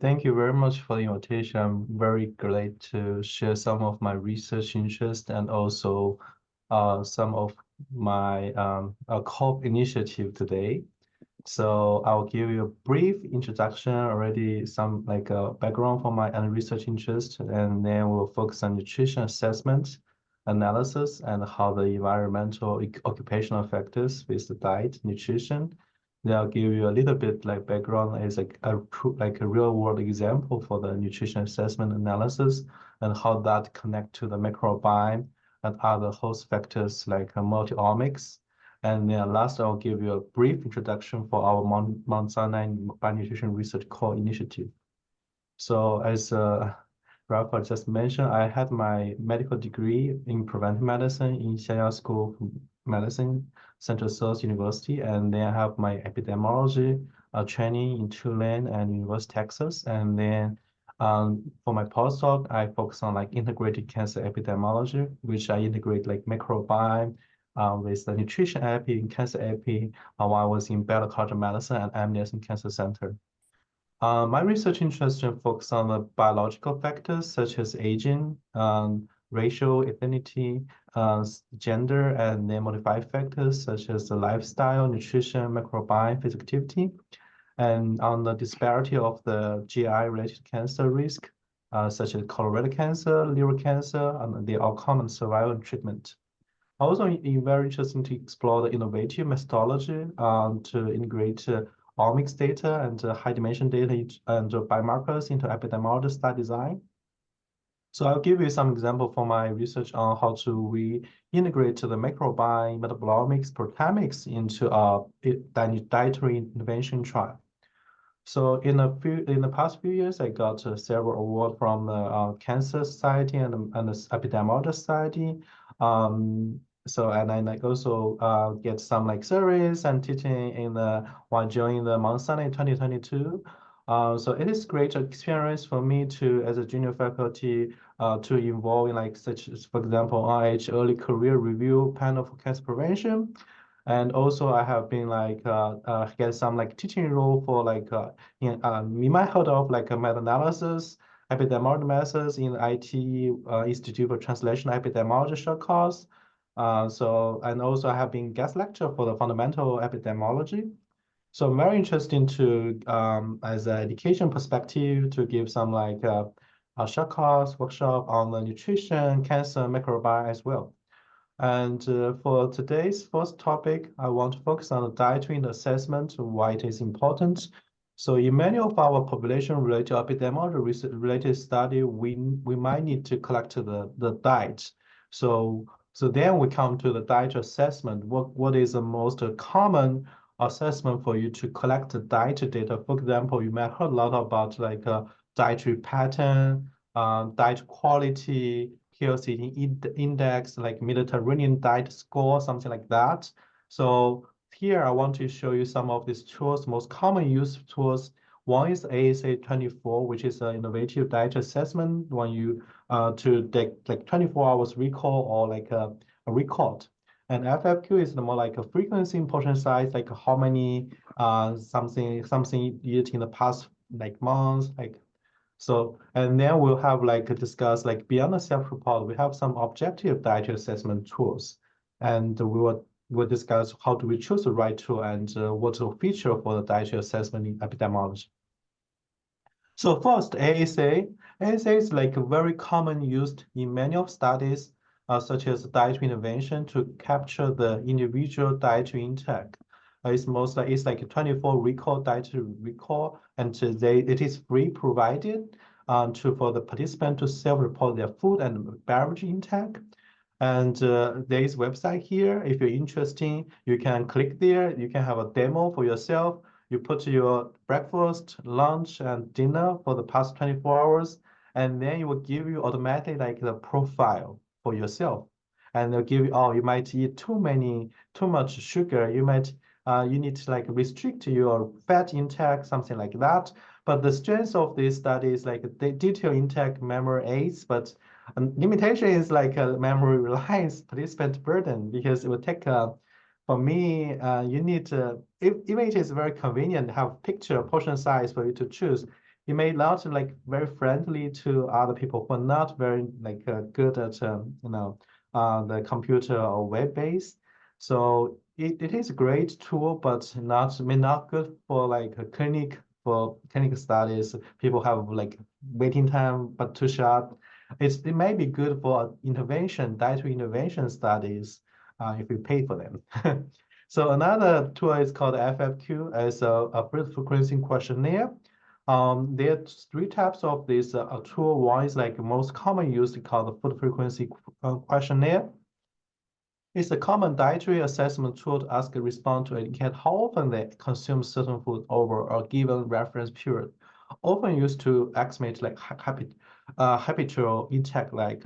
Thank you very much for the invitation. I'm very glad to share some of my research interest and also some of my COP initiative today. So I'll give you a brief introduction, already some like a background for my research interest, and then we'll focus on nutrition assessment, analysis, and how the environmental occupational factors with the diet, nutrition. Then I'll give you a little bit like background as like a real world example for the nutrition assessment analysis and how that connect to the microbiome and other host factors like multiomics. And then last, I'll give you a brief introduction for our Mount Sinai Bionutrition Research Core Initiative. So as Rafa just mentioned, I had my medical degree in preventive medicine in Xiaotao School of Medicine, Central South University, and then I have my epidemiology training in Tulane and University, Texas. And then for my postdoc, I focus on like integrated cancer epidemiology, which I integrate like microbiome with the nutrition epi and cancer epi while I was in Baylor College of Medicine and Amnesty Cancer Center. My research interests focus on the biological factors such as aging, racial, ethnicity, gender, and then modified factors such as the lifestyle, nutrition, microbiome, physical activity, and on the disparity of the GI-related cancer risk, such as colorectal cancer, liver cancer, and the outcome and survival and treatment. Also, very interesting to explore the innovative methodology to integrate omics data and high dimension data and biomarkers into epidemiology study design. So I'll give you some example for my research on how we integrate the microbiome, metabolomics, proteomics into a dietary intervention trial. So in the past few years, I got several awards from the Cancer Society and the Epidemiology Society. And I like also get some like surveys and teaching while joining the Mount Sinai in 2022. So it is great experience for me to, as a junior faculty, to involve in like such as, for example, NIH Early Career Review Panel for Cancer Prevention. And also I have been like get some like teaching role for like you might heard of like a meta-analysis, epidemiology methods in IT Institute for Translational Epidemiology short course. And also I have been guest lecturer for the fundamental epidemiology. So I'm very interested to as an education perspective to give some like a short course workshop on the nutrition, cancer, microbiome as well. And for today's first topic, I want to focus on the dietary assessment, why it is important. So in many of our population-related epidemiology-related study, we might need to collect the diet. So then we come to the diet assessment. What is the most common assessment for you to collect the diet data? For example, you might heard a lot about like dietary pattern, diet quality, healthy index, like Mediterranean diet score, something like that. So here I want to show you some of these tools, most common used tools. One is ASA 24, which is an innovative diet assessment when you to take like 24 hours recall or like a record. And FFQ is more like a frequency in portion size, like how many something you eat in the past like months, like so, and then we'll have like discuss like beyond the self-report, we have some objective dietary assessment tools, and we'll discuss how do we choose the right tool and what's the feature for the dietary assessment in epidemiology. So first, ASA. ASA is like very common used in many of studies, such as dietary intervention to capture the individual dietary intake. It's like a 24 recall dietary recall, and it is free provided for the participant to self-report their food and beverage intake. And there is website here. If you're interested, you can click there. You can have a demo for yourself. You put your breakfast, lunch, and dinner for the past 24 hours, and then it will give you automatically like the profile for yourself. And they'll give you, oh, you might eat too much sugar. You need to like restrict your fat intake, something like that. But the strength of this study is like the detailed intake memory aids, but limitation is like a memory reliance participant burden because it will take for me, you need to, even it is very convenient to have picture portion size for you to choose. it may not like very friendly to other people who are not very like good at the computer or web based. So it is a great tool, but may not good for like a clinic for clinical studies. People have like waiting time but too short. It may be good for intervention, dietary intervention studies if you pay for them. So another tool is called FFQ as a food frequency questionnaire. There are three types of this tool. One is like most common used called the food frequency questionnaire. It's a common dietary assessment tool to ask a respondent to indicate how often they consume certain food over a given reference period. Often used to estimate like habitual intake, like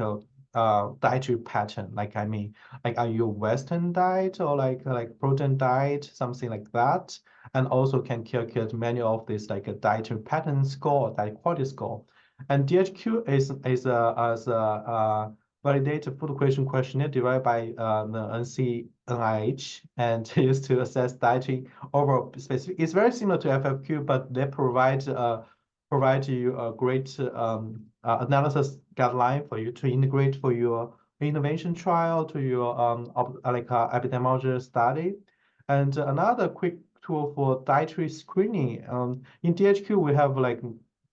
dietary pattern. Like I mean, like are you a Western diet or like protein diet, something like that, and also can calculate many of these like a dietary pattern score, diet quality score. And DHQ is validated food question questionnaire derived by the NCNIH and used to assess dietary over specific. It's very similar to FFQ, but they provide you a great analysis guideline for you to integrate for your intervention trial to your epidemiology study. And another quick tool for dietary screening. In DHQ, we have like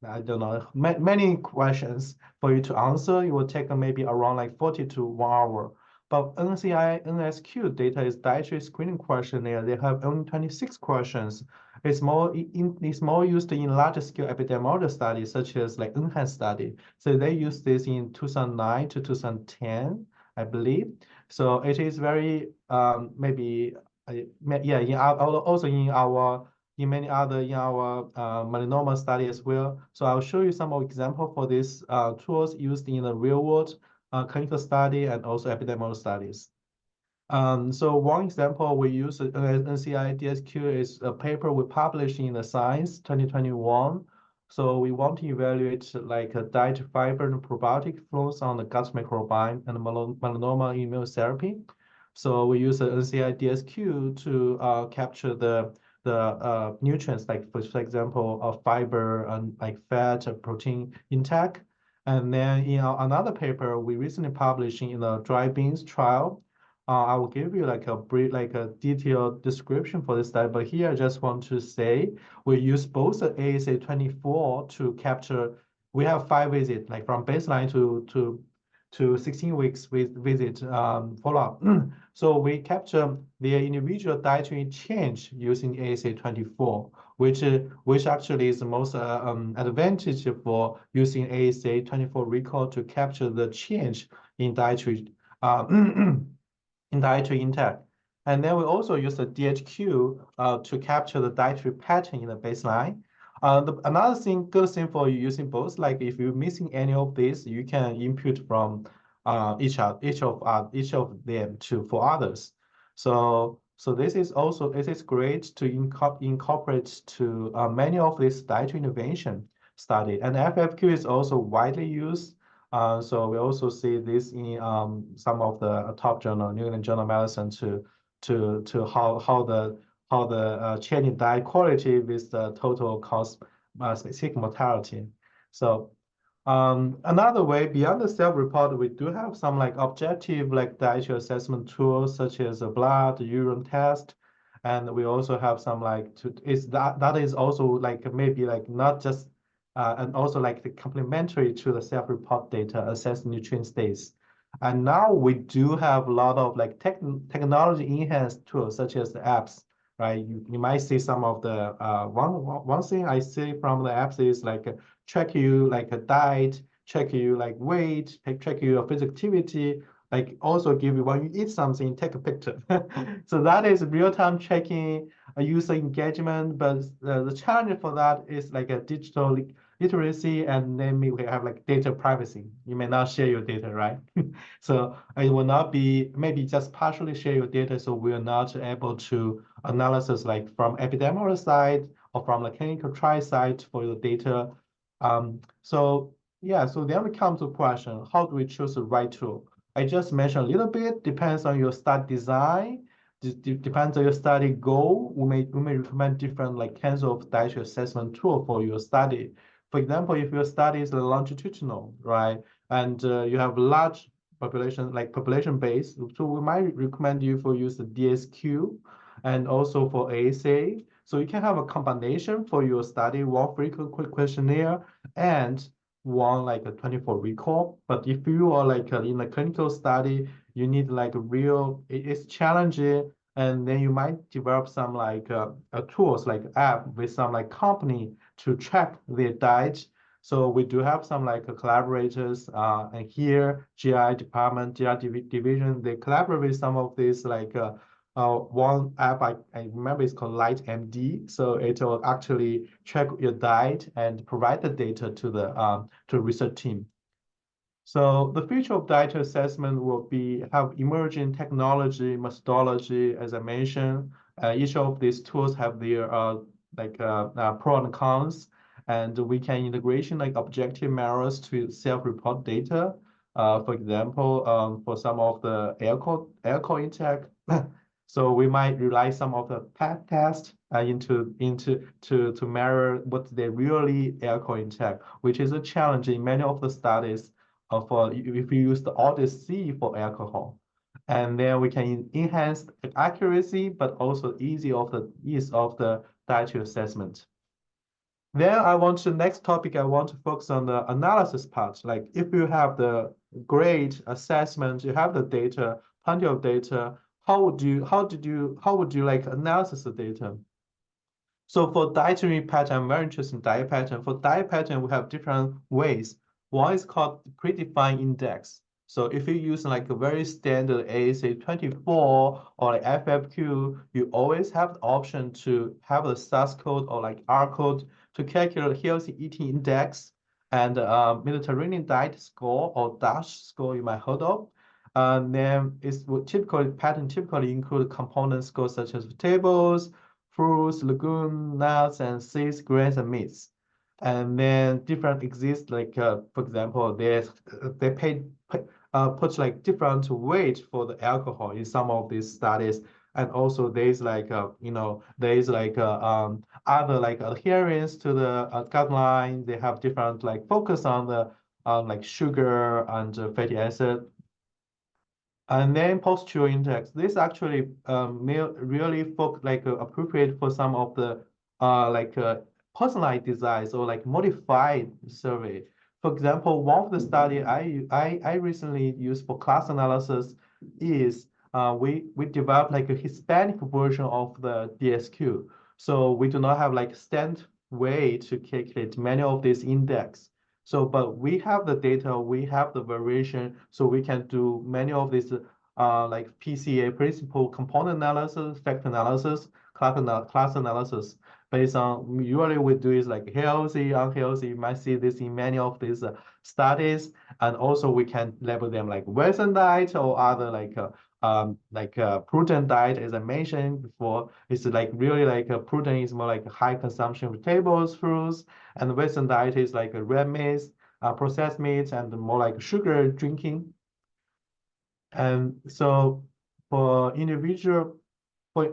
I don't know many questions for you to answer. It will take maybe around like 40 to 1 hour. But NSQ data is dietary screening questionnaire. They have only 26 questions. It's more used in larger scale epidemiology studies such as like enhanced study. So they used this in 2009 to 2010, I believe. So it is very maybe yeah also in many other in our melanoma study as well. So I'll show you some example for these tools used in the real world clinical study and also epidemiological studies. So one example we use NCI DSQ is a paper we published in the Science 2021. So we want to evaluate like a diet fiber and probiotic flows on the gut microbiome and melanoma immunotherapy. So we use the NCI DSQ to capture the nutrients, like for example, fiber and like fat, protein intake. And then in another paper we recently published in the dry beans trial, I will give you like a brief, like a detailed description for this study. But here I just want to say we use both the ASA24 to capture. We have 5 visits, like from baseline to 16 weeks with visit follow-up. So we capture their individual dietary change using ASA24, which actually is the most advantage for using ASA24 recall to capture the change in dietary in dietary intake. And then we also use the DHQ to capture the dietary pattern in the baseline. Another good thing for using both, like if you're missing any of these, you can input from each of them for others. So this is also it is great to incorporate to many of these dietary intervention study. And FFQ is also widely used. So we also see this in some of the top journal, New England Journal of Medicine, to how the changing diet quality with the total cause specific mortality. So another way beyond the self-report, we do have some like objective like dietary assessment tools such as a blood, urine test, and we also have some like that is also like maybe like not just and also like the complementary to the self-report data assess nutrient states. And now we do have a lot of like technology enhanced tools such as the apps, right? You might see some of the one thing I see from the apps is like track you like a diet, check you like weight, track your physical activity, like also give you when you eat something, take a picture. So that is real-time checking user engagement, but the challenge for that is like a digital literacy, and then we have like data privacy. You may not share your data, right? So it will not be maybe just partially share your data, so we are not able to analysis like from epidemiology side or from the clinical trial side for your data. So yeah, so then we come to question, how do we choose the right tool? I just mentioned a little bit, depends on your study design, depends on your study goal. We may recommend different like kinds of dietary assessment tool for your study. For example, if your study is longitudinal, right, and you have large population, like population base, so we might recommend you for use the DSQ and also for ASA. So you can have a combination for your study, one frequent quick questionnaire and one like a 24 recall. But if you are like in a clinical study, you need like a real, it's challenging, and then you might develop some like tools like app with some like company to track their diet. So we do have some like collaborators and here GI department, division, they collaborate with some of these like one app I remember is called Light MD. So it will actually track your diet and provide the data to the research team. So the future of dietary assessment will be have emerging technology, methodology, as I mentioned. Each of these tools have their pro and cons, and we can integration like objective measures to self-report data. For example, for some of the alcohol intake, so we might rely some of the PET test to measure what they really alcohol intake, which is a challenge in many of the studies for if you use the Odyssey for alcohol. And then we can enhance the accuracy, but also ease of the dietary assessment. Then I want to next topic, I want to focus on the analysis part. Like if you have the great assessment, you have the data, plenty of data, how would you like analysis the data? So for dietary pattern, I'm very interested in diet pattern. For diet pattern, we have different ways. One is called predefined index. So if you use like a very standard ASA 24 or like FFQ, you always have the option to have a SAS code or like R code to calculate healthy eating index and Mediterranean diet score or DASH score you might heard of. And then it's typically include component scores such as vegetables, fruits, legumes, nuts, and seeds, grains, and meats. And then different exist like for example, they put like different weight for the alcohol in some of these studies. And also there's like there's like other like adherence to the guideline. They have different like focus on the like sugar and fatty acid. And then post-doctoral index. This actually really appropriate for some of the personalized designs or like modified survey. For example, one of the study I recently used for class analysis is we developed like a Hispanic version of the DSQ. So we do not have like standard way to calculate many of these index. So, but we have the data, we have the variation, so we can do many of these like PCA, principal component analysis, factor analysis, class analysis. Based on usually we do is like healthy, unhealthy. You might see this in many of these studies, and also we can label them like Western diet or other like prudent diet, as I mentioned before. It's like really like prudent is more like high consumption of vegetables, fruits, and Western diet is like red meats, processed meats, and more like sugar drinking. And so for individual,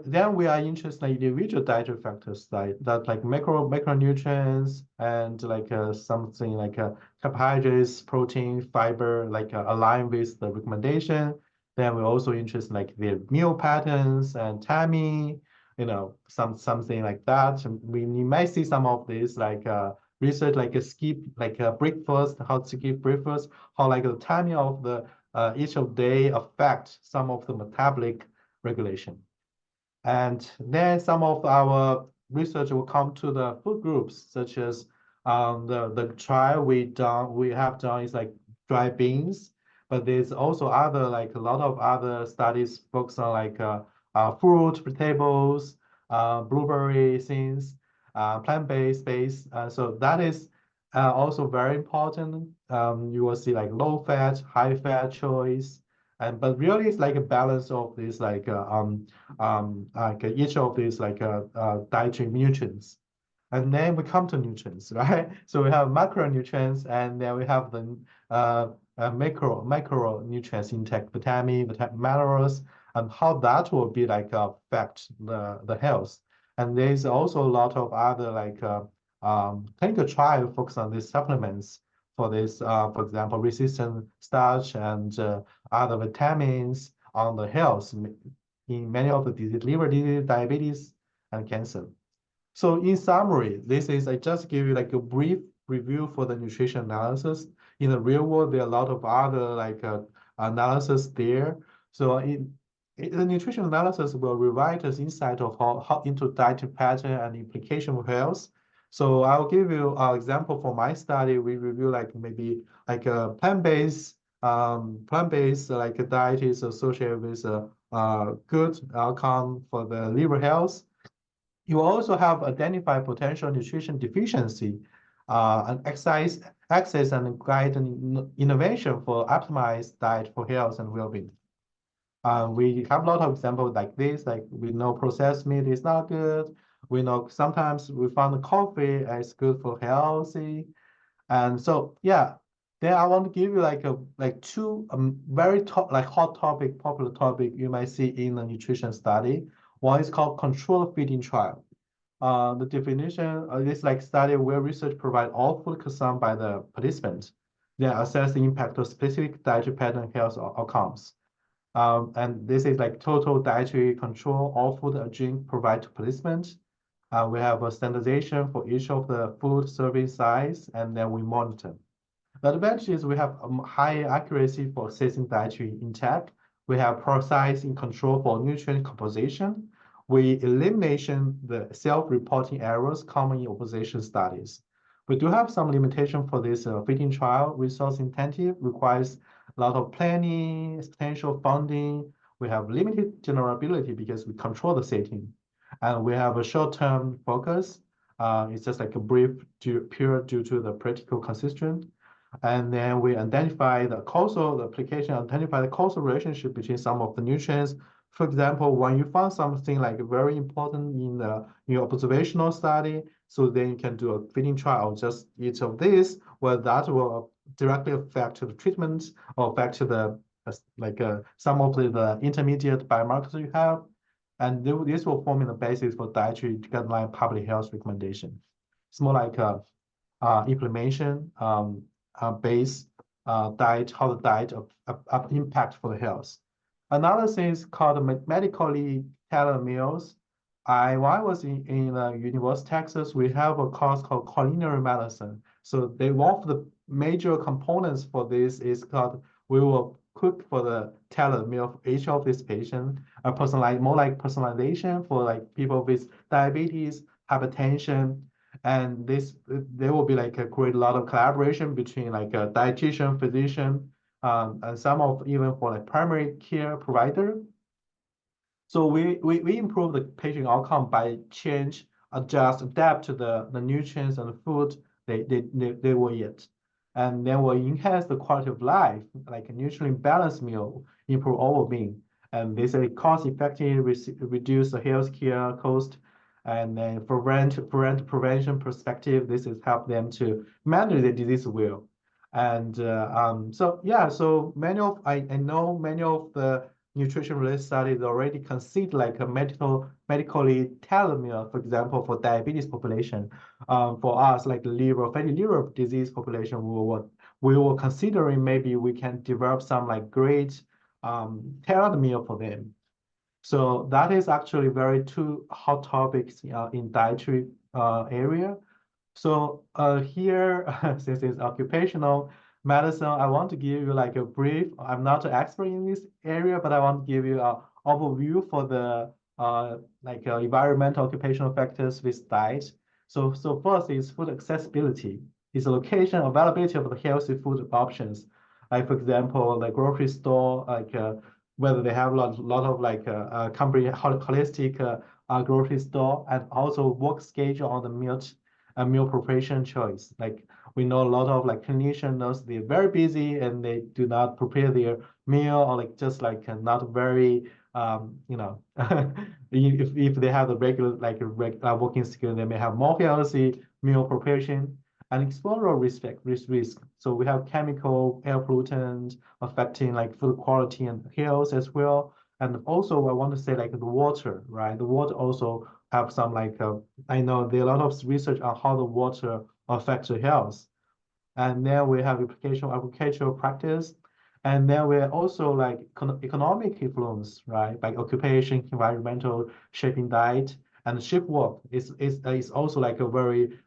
then we are interested in individual dietary factors that like macronutrients and like something like carbohydrates, protein, fiber, like align with the recommendation. Then we're also interested in like their meal patterns and timing, something like that. We might see some of this like research like a skip like a breakfast, how to skip breakfast, how like the timing of the each of day affect some of the metabolic regulation. And then some of our research will come to the food groups, such as the trial we have done is like dry beans, but there's also other like a lot of other studies focus on like fruit, vegetables, blueberry things, plant-based base. So that is also very important. You will see like low fat, high fat choice, and but really it's like a balance of this like each of these like dietary nutrients. And then we come to nutrients, right? So we have macronutrients, and then we have the micronutrients intake, vitamin, minerals, and how that will be like affect the health. And there's also a lot of other like clinical trial focus on these supplements for this, for example, resistant starch and other vitamins on the health in many of the disease, liver disease, diabetes, and cancer. So in summary, I just give you like a brief review for the nutrition analysis. In the real world, there are a lot of other analysis there. So the nutrition analysis will provide us insight of how into dietary pattern and implication for health. So I'll give you an example for my study. We review like maybe like a plant-based like a diet is associated with a good outcome for the liver health. You also have identified potential nutrition deficiency and access and guide innovation for optimized diet for health and well-being. We have a lot of examples like this, like we know processed meat is not good. We know sometimes we found coffee is good for healthy. And so, yeah, then I want to give you like two very hot topic, popular topic you might see in the nutrition study. One is called controlled feeding trial. The definition is like study where research provide all food consumed by the participants, then assess the impact of specific dietary pattern health outcomes. And this is like total dietary control, all food or drink provided to participants. We have a standardization for each of the food serving size, and then we monitor. The advantage is we have high accuracy for assessing dietary intake. We have precise in control for nutrient composition. We elimination the self-reporting errors common in opposition studies. We do have some limitation for this feeding trial. Resource intensive, requires a lot of planning, potential funding. We have limited generability because we control the setting. And we have a short-term focus. It's just like a brief period due to the practical consistency. And then we identify the application identify the causal relationship between some of the nutrients. For example, when you find something like very important in your observational study, so then you can do a feeding trial, just each of these, where that will directly affect the treatment or affect to the some of the intermediate biomarkers you have. And this will form the basis for dietary guideline public health recommendation. It's more like implementation based diet, how the diet impact for the health. Another thing is called medically tailored meals. When I was in University of Texas, we have a course called culinary medicine. So one of the major components for this is called we will cook for the tailored meal for each of these patients, more like personalization for like people with diabetes, hypertension, and there will be like a great lot of collaboration between like a dietitian, physician, and some of even for like primary care provider. So we improve the patient outcome by change, adjust, adapt to the nutrients and the food they will eat. And then we'll enhance the quality of life, like a nutrient balanced meal, improve overall being. And this is cost effective, reduce the healthcare cost, and then for prevention perspective, this is help them to manage the disease well. And so yeah, so I know many of the nutrition related studies already consider like a medically tailored meal, for example, for diabetes population. For us, like the fatty liver disease population, we were considering maybe we can develop some like great tailored meal for them. So that is actually very two hot topics in dietary area. So here, since it's occupational medicine, I want to give you like a brief. I'm not an expert in this area, but I want to give you an overview for the environmental occupational factors with diet. So first is food accessibility. It's the location, availability of the healthy food options. Like for example, the grocery store, whether they have a lot of like holistic grocery store, and also work schedule on the meal preparation choice. Like we know a lot of like clinicians, they're very busy and they do not prepare their meal, or like just like not very if they have the regular working skill, they may have more healthy meal preparation and explore risk. So we have chemical air pollutants affecting like food quality and health as well. And also I want to say like the water, right? The water also have some I know there are a lot of research on how the water affects the health. And then we have application of agricultural practice. And then we're also like economic influence, right? By occupation, environmental, shaping diet, and shift work is also like a very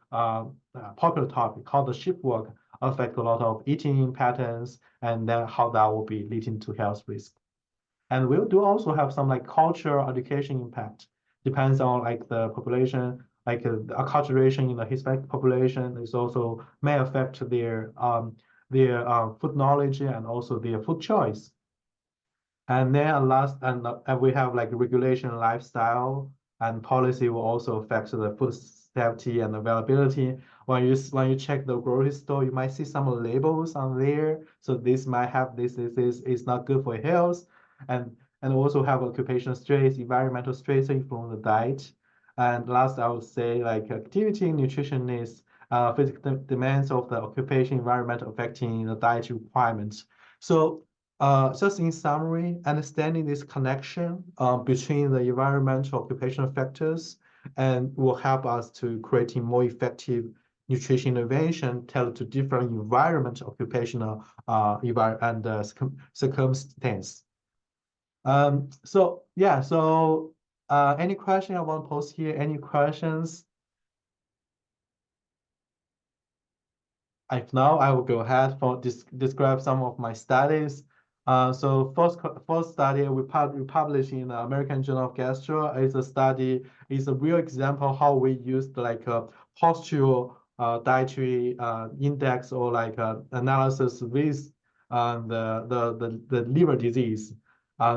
popular topic. How the shift work affect a lot of eating patterns, and then how that will be leading to health risk. And we do also have some like cultural education impact. Depends on like the population, like acculturation in the Hispanic population is also may affect their food knowledge and also their food choice. And then last, and we have like regulation, lifestyle, and policy will also affect the food safety and availability. When you check the grocery store, you might see some labels on there. So this might have this is not good for health, and also have occupational stress, environmental stress influence the diet. And last, I would say like activity, nutrition is physical demands of the occupation environment affecting the diet requirements. So just in summary, understanding this connection between the environmental occupational factors and will help us to creating more effective nutrition intervention tailored to different environment, occupational and circumstance. So yeah, so any question I want to post here? Any questions? If now, I will go ahead for describe some of my studies. So first study we published in the American Journal of Gastro is a study, is a real example how we used like a postural dietary index or like analysis with the liver disease.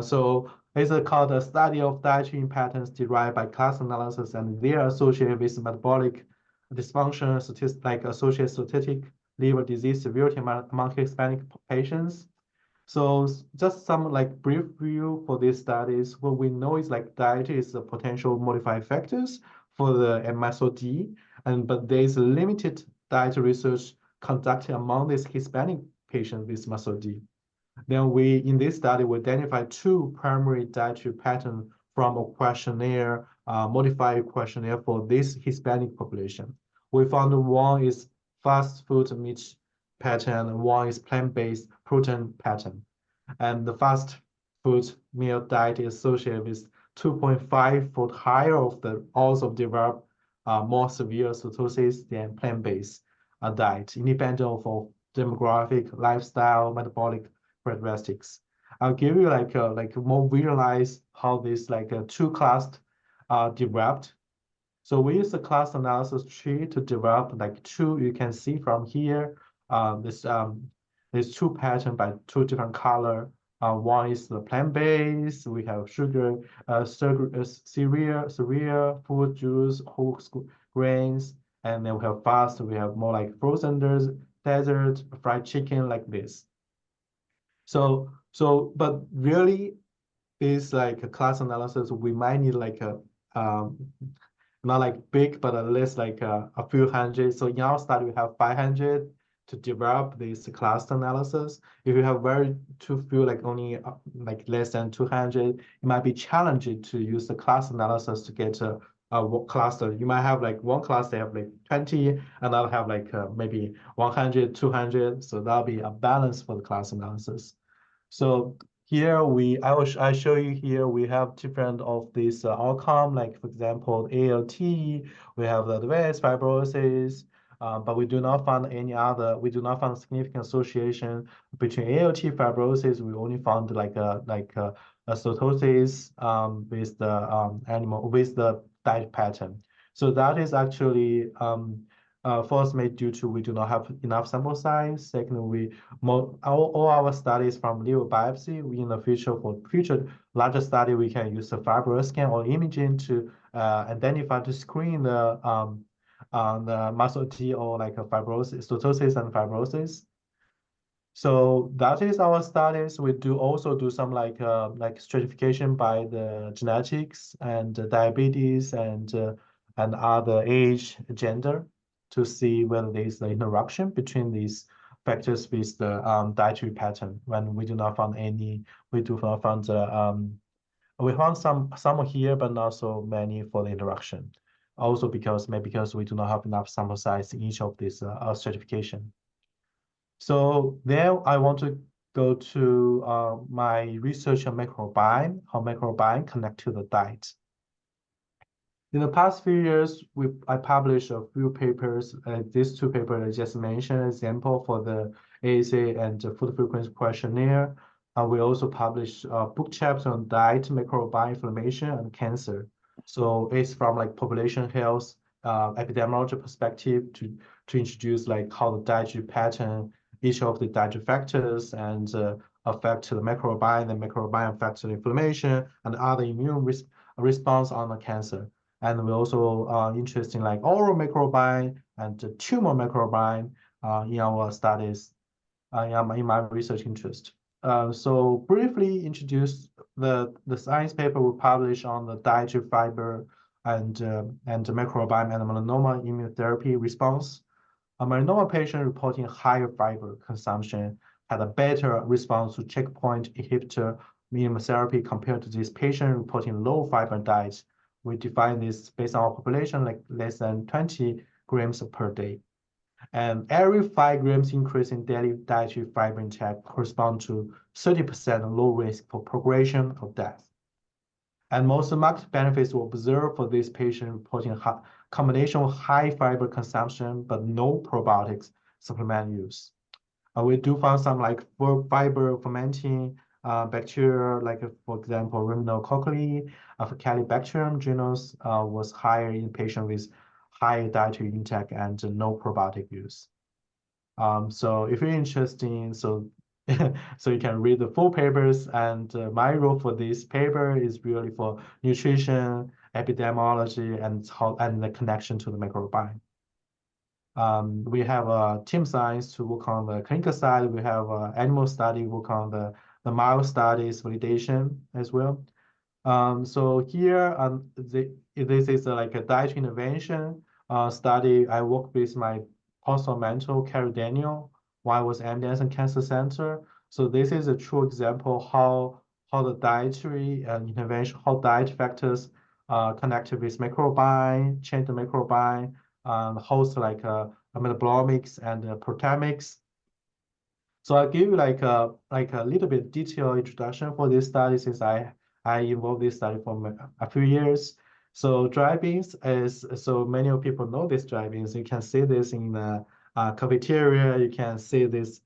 So it's called a study of dietary patterns derived by class analysis, and they are associated with metabolic dysfunction, like associated statistic liver disease severity among Hispanic patients. So just some like brief view for these studies. What we know is like diet is the potential modifying factors for the MSOD, but there is limited diet research conducted among these Hispanic patients with MSOD. Then in this study, we identified two primary dietary patterns from a questionnaire, modified questionnaire for this Hispanic population. We found one is fast food meat pattern, one is plant-based protein pattern. And the fast food meal diet is associated with 2.5-fold higher of the odds of develop more severe cirrhosis than plant-based diet, independent of demographic, lifestyle, metabolic characteristics. I'll give you like more visualize how this like two class developed. So we use the class analysis tree to develop like two. You can see from here, this two pattern by two different color. One is the plant-based. We have sugar, cereal, food, juice, whole grains, and then we have fast. We have more like frozen desert, fried chicken like this. But really, this like a class analysis, we might need like a not like big, but at least like a few hundred. So in our study, we have 500 to develop this class analysis. If you have very too few, like only like less than 200, it might be challenging to use the class analysis to get a cluster. You might have like one class, they have like 20, and I'll have like maybe 100, 200. So that'll be a balance for the class analysis. So here I show you here we have different of these outcome, like for example, ALT, we have the advanced fibrosis, but we do not find significant association between ALT fibrosis. We only found like a cirrhosis with the animal with the diet pattern. So that is actually first made due to we do not have enough sample size. Second, all our studies from liver biopsy. In the future, for future larger study, we can use the fibroscan or imaging to identify to screen the muscle T or like a fibrosis, cirrhosis and fibrosis. So that is our studies. We do also do some like stratification by the genetics and diabetes and other age, gender, to see whether there is the interaction between these factors with the dietary pattern. When we do not find any, we do not find the We found some here, but not so many for the interaction. Also because we do not have enough sample size in each of these stratification. So then I want to go to my research on microbiome, how microbiome connect to the diet. In the past few years, I published a few papers. These two papers I just mentioned, example for the ASA and the food frequency questionnaire. We also published a book chapter on diet, microbiome inflammation, and cancer. So it's from like population health, epidemiological perspective to introduce like how the dietary pattern, each of the dietary factors and affect the microbiome, and microbiome affects the inflammation and other immune response on the cancer. And we also interested in like oral microbiome and the tumor microbiome in our studies, in my research interest. So briefly introduce the science paper we published on the dietary fiber and the microbiome and melanoma immunotherapy response. A melanoma patient reporting higher fiber consumption had a better response to checkpoint inhibitor immunotherapy compared to this patient reporting low fiber diet. We define this based on our population, like less than 20 grams per day. And every 5 grams increase in daily dietary fiber intake corresponds to 30% low risk for progression or death. And most marked benefits were observed for this patient reporting combination of high fiber consumption but no probiotics supplement use. We do find some like fiber fermenting bacteria, like for example, Rhamnococculi, Faecalibacterium genus was higher in patients with high dietary intake and no probiotic use. So if you're interested, so so you can read the full papers. And my role for this paper is really for nutrition, epidemiology, and the connection to the microbiome. We have a team science to work on the clinical side. We have animal study work on the mouse studies validation as well. So here, this is like a dietary intervention study. I work with my postdoc mentor, Carrie Daniel, while I was at Anderson Cancer Center. So this is a true example how the dietary intervention, how diet factors connected with microbiome, change the microbiome, host like metabolomics and proteomics. So I'll give you like a little bit detailed introduction for this study since I involved this study for a few years. So dry beans is, so many of people know this dry beans. You can see this in the cafeteria. You can see this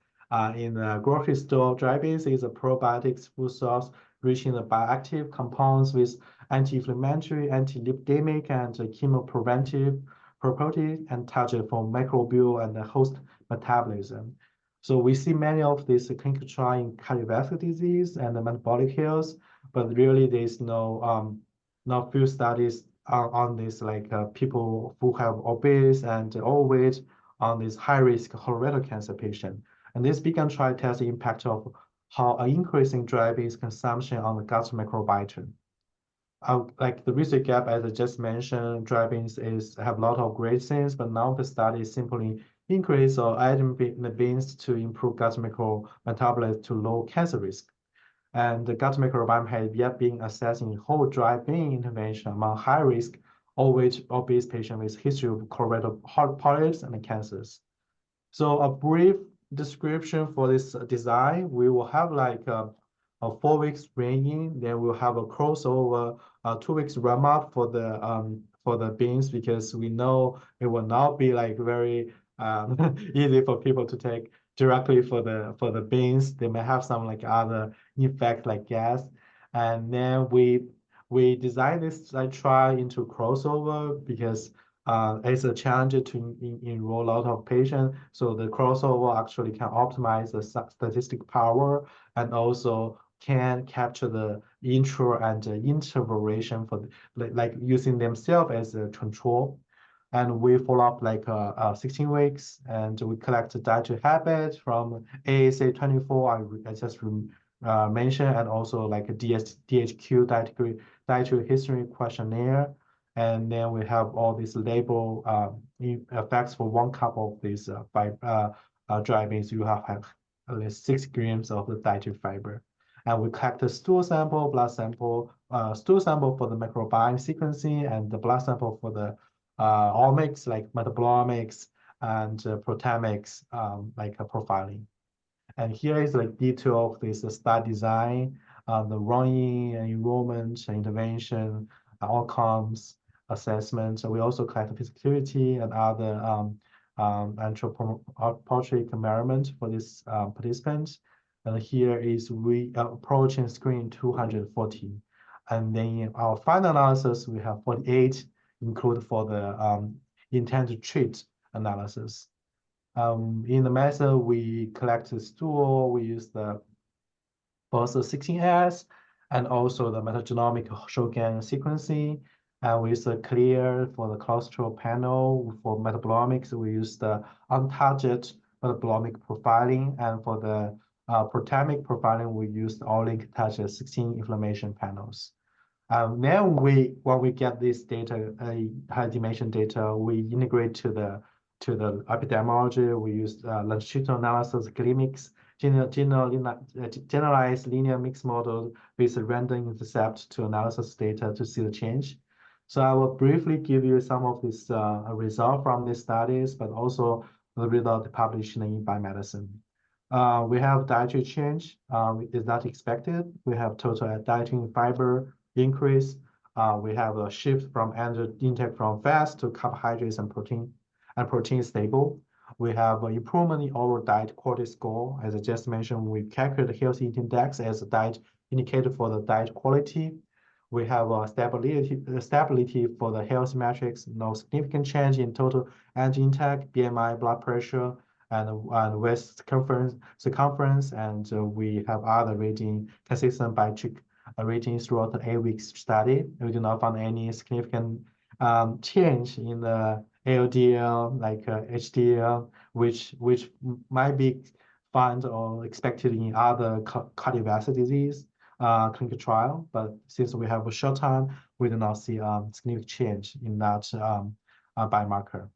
in the grocery store. Dry beans is a probiotics food source rich in the bioactive compounds with anti-inflammatory, anti-lipidemic, and chemopreventive properties and target for microbial and host metabolism. So we see many of these clinical trials in cardiovascular disease and metabolic health, but really there's not few studies on this, like people who have obese and overweight on this high-risk colorectal cancer patient. And this began trial test the impact of how an increasing dry beans consumption on the gut microbiome. Like the research gap, as I just mentioned, dry beans have a lot of great things, but now the study is simply increase or adding the beans to improve gut micrometabolism to low cancer risk. And the gut microbiome has yet been assessed in whole dry bean intervention among high-risk overweight obese patients with history of colorectal polyps and cancers. So a brief description for this design, we will have like a 4 weeks training, then we'll have a crossover, 2 weeks run up for the beans because we know it will not be like very easy for people to take directly for the beans. They may have some like other effect like gas, and then we designed this trial into crossover because it's a challenge to enroll a lot of patients. So the crossover actually can optimize the statistical power and also can capture the intro and interval variation for like using themselves as a control. And we follow up like 16 weeks, and we collect dietary habits from ASA 24. I just mentioned, and also like a DHQ dietary history questionnaire. And then we have all these label effects for 1 cup of these dry beans. You have at least 6 grams of the dietary fiber. And we collect the stool sample, blood sample, stool sample for the microbiome sequencing, and the blood sample for the omics, like metabolomics and proteomics, like profiling. And here is like detail of this study design, the running, enrollment, intervention, outcomes, assessment. So we also collect feasibility and other anthropometric measurement for this participants. And here is we approaching screen 240. And then in our final analysis, we have 48 include for the intent to treat analysis. In the method, we collect the stool, we use the both the 16S and also the metagenomic Shogun sequencing. And we use the clear for the cholesterol panel. For metabolomics, we use the untargeted metabolomic profiling. And for the proteomic profiling, we use the all-link target 16 inflammation panels. Then when we get this data, high dimension data, we integrate to the epidemiology. We use longitudinal analysis, clinics, generalized linear mixed model with a random intercept to analysis data to see the change. So I will briefly give you some of this result from these studies, but also the result published in Biomedicine. We have dietary change is not expected. We have total dietary fiber increase. We have a shift from intake from fats to carbohydrates and protein stable. We have an improvement in overall diet quality score. As I just mentioned, we calculate the healthy eating index as a diet indicator for the diet quality. We have a stability for the health metrics, no significant change in total energy intake, BMI, blood pressure, and waist circumference, and we have other rating consistent by ratings throughout the 8-week study. We do not find any significant change in the LDL, like HDL, which might be found or expected in other cardiovascular disease clinical trial. But since we have a short time, we do not see significant change in that biomarker.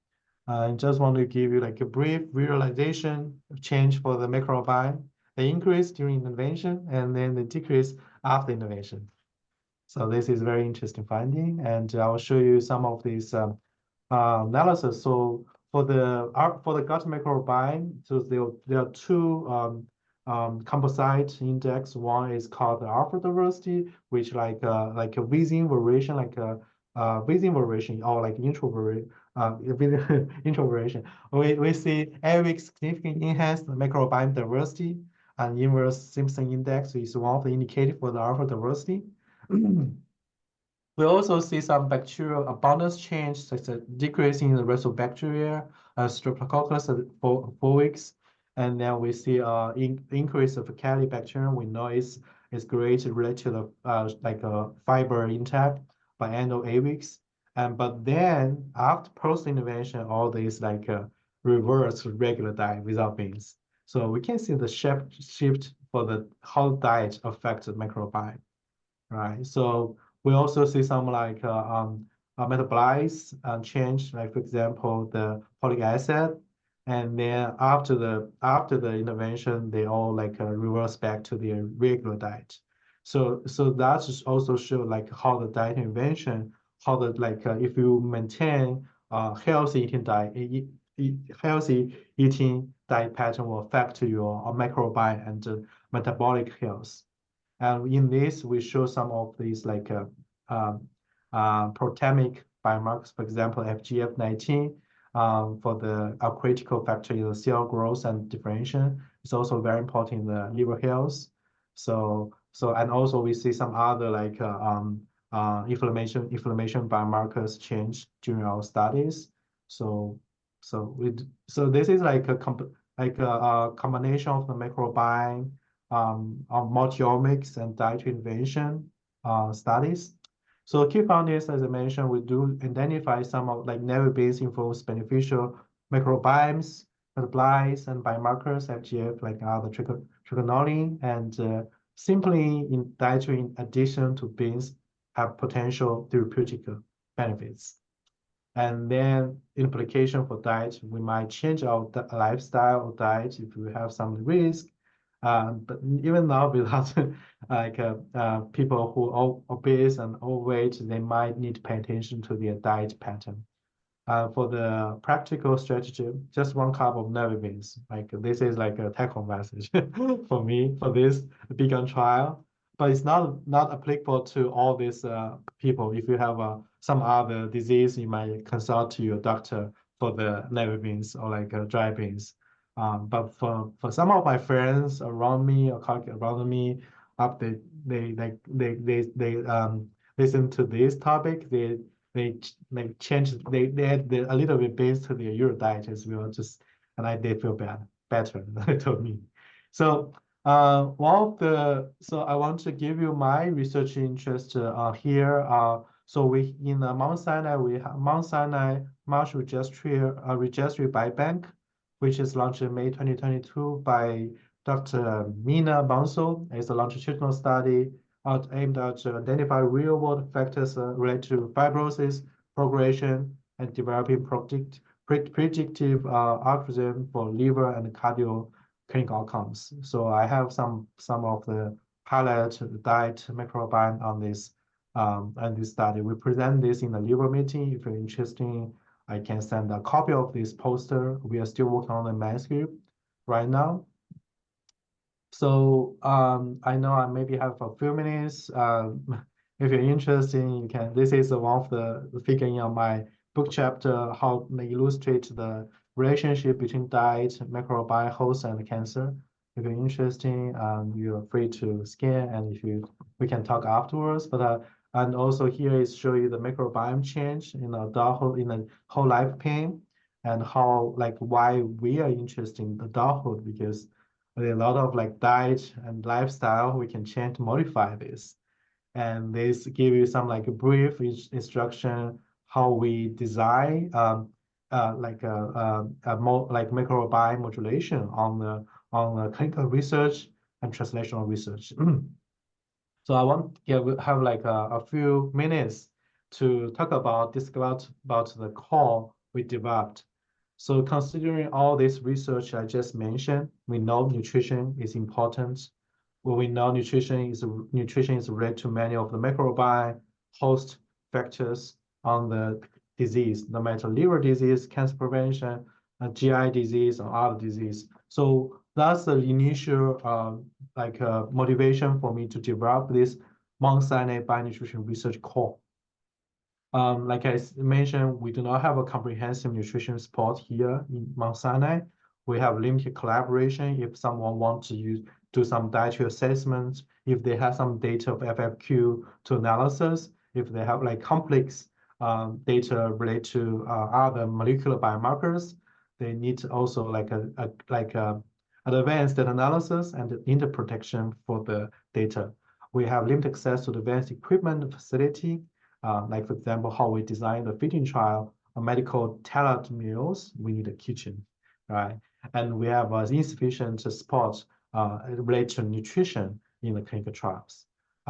I just want to give you like a brief visualization of change for the microbiome. They increase during intervention and then they decrease after intervention. So this is very interesting finding, and I'll show you some of these analysis. So for the gut microbiome, so there are two composite index. One is called the alpha diversity, which like a Bayesian variation, like a Bayesian variation or like introversion. We see every significant enhanced microbiome diversity, and inverse Simpson index is one of the indicators for the alpha diversity. We also see some bacterial abundance change, such as decreasing in the rest of bacteria, streptococcus at 4 weeks. And then we see increase of Calibacterium. We know it's great related to the like fiber intake by end of 8 weeks. But then after post-intervention, all these like reverse regular diet without beans. So we can see the shift for the how diet affects the microbiome, right? So we also see some like metabolites change, like for example, the folic acid, and then after the intervention, they all like reverse back to their regular diet. So that just also show like how the diet intervention, how the like if you maintain healthy eating diet, healthy eating diet pattern will affect your microbiome and metabolic health. And in this, we show some of these like proteomic biomarkers, for example, FGF19 for the critical factor in the cell growth and differentiation. It's also very important in the liver health. And also we see some other like inflammation biomarkers change during our studies. So this is like a combination of the microbiome, multiomics and dietary intervention studies. So key findings, as I mentioned, we do identify some of like never-based influence beneficial microbiomes, metabolites, and biomarkers, FGF, like other trigonolin, and simply in dietary in addition to beans have potential therapeutic benefits. And then implication for diet, we might change our lifestyle or diet if we have some risk. But even now, without like people who are obese and overweight, they might need to pay attention to their diet pattern. For the practical strategy, just 1 cup of navy beans. Like this is like a take-home message for me for this vegan trial. But it's not applicable to all these people. If you have some other disease, you might consult to your doctor for the navy beans or like dry beans. But for some of my friends around me or colleagues around me, up they listen to this topic, they changed they add a little bit based to their Euro diet as well, just and they feel better they told me. So one of the so I want to give you my research interest here. So we in Mount Sinai we have Mount Sinai Marsh Registry Biobank, which is launched in May 2022 by Dr. Mina Bansal. It's a longitudinal study aimed at identify real-world factors related to fibrosis, progression, and developing predictive algorithm for liver and cardio clinical outcomes. So I have some of the highlight diet microbiome on this study. We present this in the liver meeting. If you're interested, I can send a copy of this poster. We are still working on the manuscript right now. So I know I maybe have a few minutes. If you're interested, you can. This is one of the figure in my book chapter, how they illustrate the relationship between diet, microbiome, host, and cancer. If you're interested, you're free to scan, and we can talk afterwards. But and also here is show you the microbiome change in adulthood in the whole lifespan, and how like why we are interested in adulthood because with a lot of like diet and lifestyle, we can change, modify this. And this give you some like a brief instruction how we design like a more like microbiome modulation on the clinical research and translational research. So I want to have like a few minutes to talk about the core we developed. So considering all this research I just mentioned, we know nutrition is important. Well, we know nutrition is related to many of the microbiome host factors on the disease, no matter liver disease, cancer prevention, GI disease, or other disease. So that's the initial motivation for me to develop this Mount Sinai Bionutrition Research Core. Like I mentioned, we do not have a comprehensive nutrition support here in Mount Sinai. We have limited collaboration if someone wants to do some dietary assessments, if they have some data of FFQ to analysis, if they have like complex data related to other molecular biomarkers, they need also like an advanced data analysis and interpretation for the data. We have limited access to the advanced equipment facility. Like for example, how we design the feeding trial, a medical tailored meals, we need a kitchen, right? And we have insufficient support related to nutrition in the clinical trials.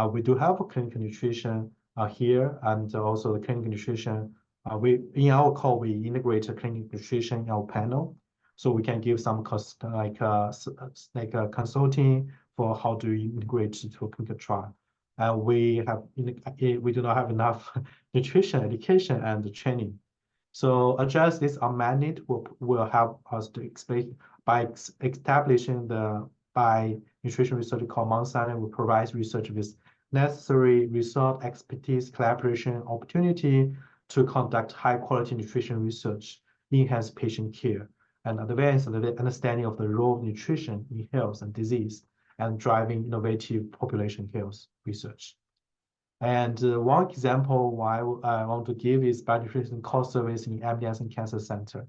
We do have a clinical nutrition here, and also the clinical nutrition. In our core, we integrate a clinical nutrition in our panel, so we can give some consulting for how to integrate to a clinical trial. We do not have enough nutrition education and training. So address this unmet need will help us to explain by establishing the by nutrition research called Mount Sinai will provide research with necessary resource, expertise, collaboration, opportunity to conduct high quality nutrition research, enhance patient care, and advance the understanding of the role of nutrition in health and disease, and driving innovative population health research. And one example why I want to give is bionutrition core service in MD Anderson Cancer Center.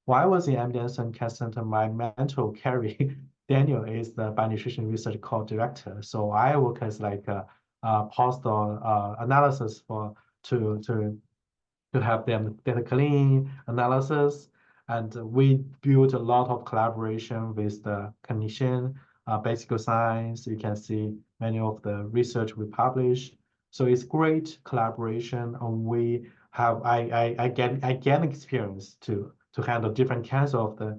While I was in MD Anderson Cancer Center, my mentor, Carrie Daniel, is the bionutrition research core director. So I work as like a postdoc analysis to have them data clean analysis. And we built a lot of collaboration with the clinician, basic science. You can see many of the research we publish. So it's great collaboration, and we have I get experience to handle different kinds of the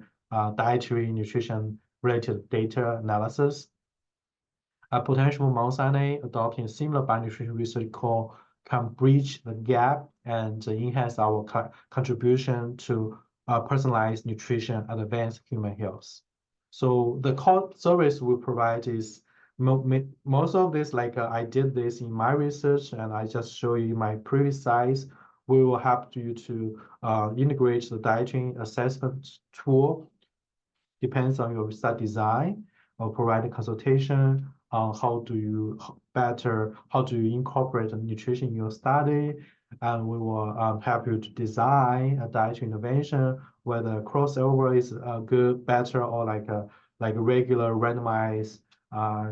dietary nutrition related data analysis. A potential Mount adopting similar bionutrition research core can bridge the gap and enhance our contribution to personalized nutrition and advanced human health. So the core service we provide is most of this, like I did this in my research, and I just show you my previous slides. We will help you to integrate the dietary assessment tool, depends on your study design, or provide a consultation on how do you incorporate nutrition in your study, and we will help you to design a dietary intervention, whether crossover is good, better, or like a regular randomized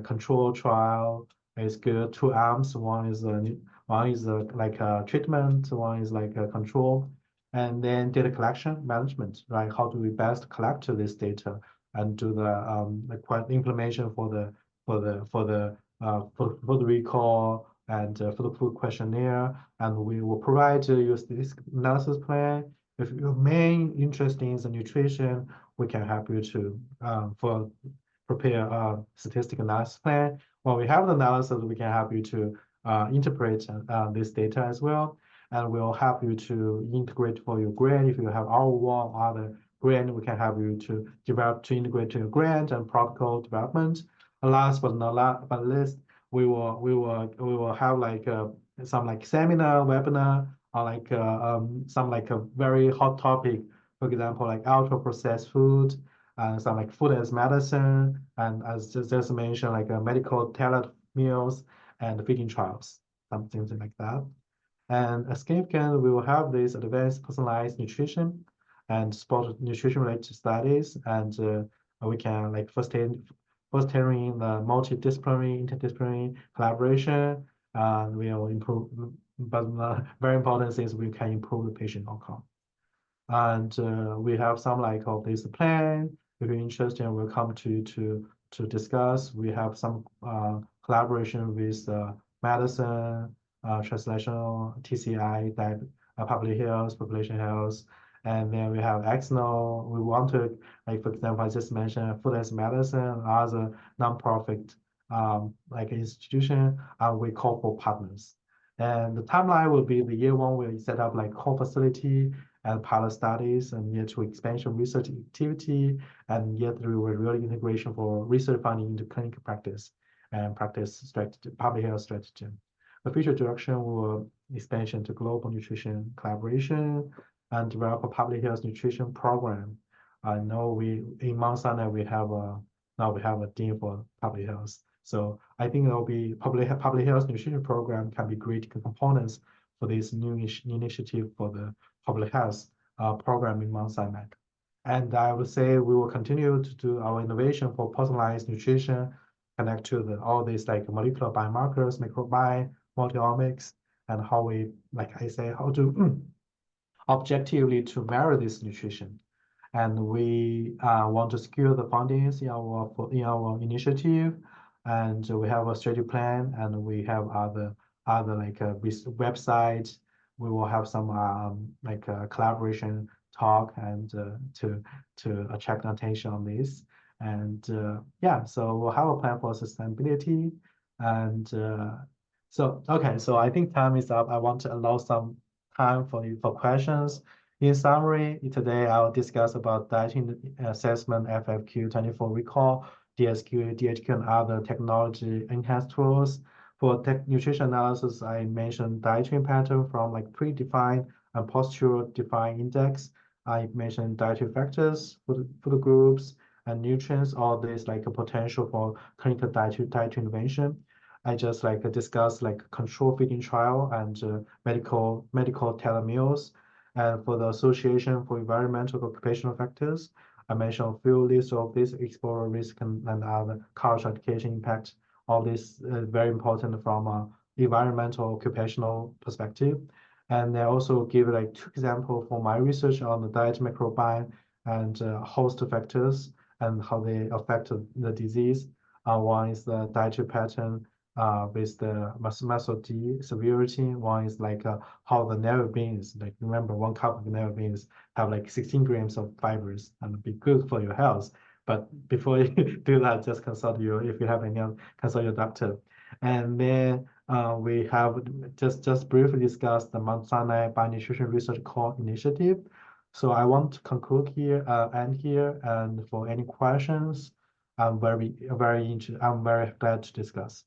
control trial is good. Two arms, one is like a treatment, one is like a control. And then data collection management, right? How do we best collect this data and do the implementation for the recall and for the food questionnaire, and we will provide you a statistical analysis plan. If your main interest is in nutrition, we can help you to prepare a statistical analysis plan. When we have the analysis, we can help you to interpret this data as well, and we'll help you to integrate for your grant. If you have our one other grant, we can help you to integrate to your grant and protocol development. And last but not least, we will have like some like seminar, webinar, or like some like a very hot topic. For example, like ultra processed food, and some like food as medicine, and as just mentioned, like medical tailored meals and feeding trials, something like that. And at significant, we will have this advanced personalized nutrition and sport nutrition related studies, and we can like fostering the multidisciplinary, interdisciplinary collaboration, and will improve. But very important things, we can improve the patient outcome. And we have some like of this plan. If you're interested, we'll come to discuss. We have some collaboration with medicine, translational, TCI, that public health, population health, and then we have external. We want to, like for example, I just mentioned food as medicine, other nonprofit like institution, we call for partners. And the timeline will be the year one, we'll set up like core facility and pilot studies, and year two expansion research activity, and year three will really integration for research funding into clinical practice and practice strategy, public health strategy. The future direction will expansion to global nutrition collaboration and develop a public health nutrition program. I know we in Mount Sinai now we have a dean for public health. So I think there'll be public health nutrition program can be great components for this new initiative for the public health program in Mount Sinai. And I would say we will continue to do our innovation for personalized nutrition, connect to all these like molecular biomarkers, microbiome, multiomics, and how we, like I say, how to objectively to measure this nutrition. And we want to secure the fundings in our initiative, and we have a strategy plan, and we have other like websites. We will have some like collaboration talk and to attract attention on this. And yeah, so we'll have a plan for sustainability. And so okay, so I think time is up. I want to allow some time for you for questions. In summary, today I'll discuss about dietary assessment, FFQ24 recall, DSQ, DHQ, and other technology enhanced tools. For nutrition analysis, I mentioned dietary pattern from like predefined and postural defined index. I mentioned dietary factors, food groups, and nutrients, all this like a potential for clinical dietary intervention. I just like discuss like control feeding trial and medical tailored meals. And for the Association for Environmental Occupational Factors, I mentioned a few lists of this explore risk and other cultural education impact. All this is very important from an environmental occupational perspective. And I also give like two examples for my research on the diet microbiome and host factors and how they affect the disease. One is the dietary pattern with the muscle D severity. One is like how the never beans, like remember 1 cup of never beans have like 16 grams of fibers and be good for your health. But before you do that, just consult you if you have any, consult your doctor. And then we have just briefly discussed the Mount Sinai Bionutrition Research Core Initiative. So I want to conclude here, end here, and for any questions, I'm very glad to discuss.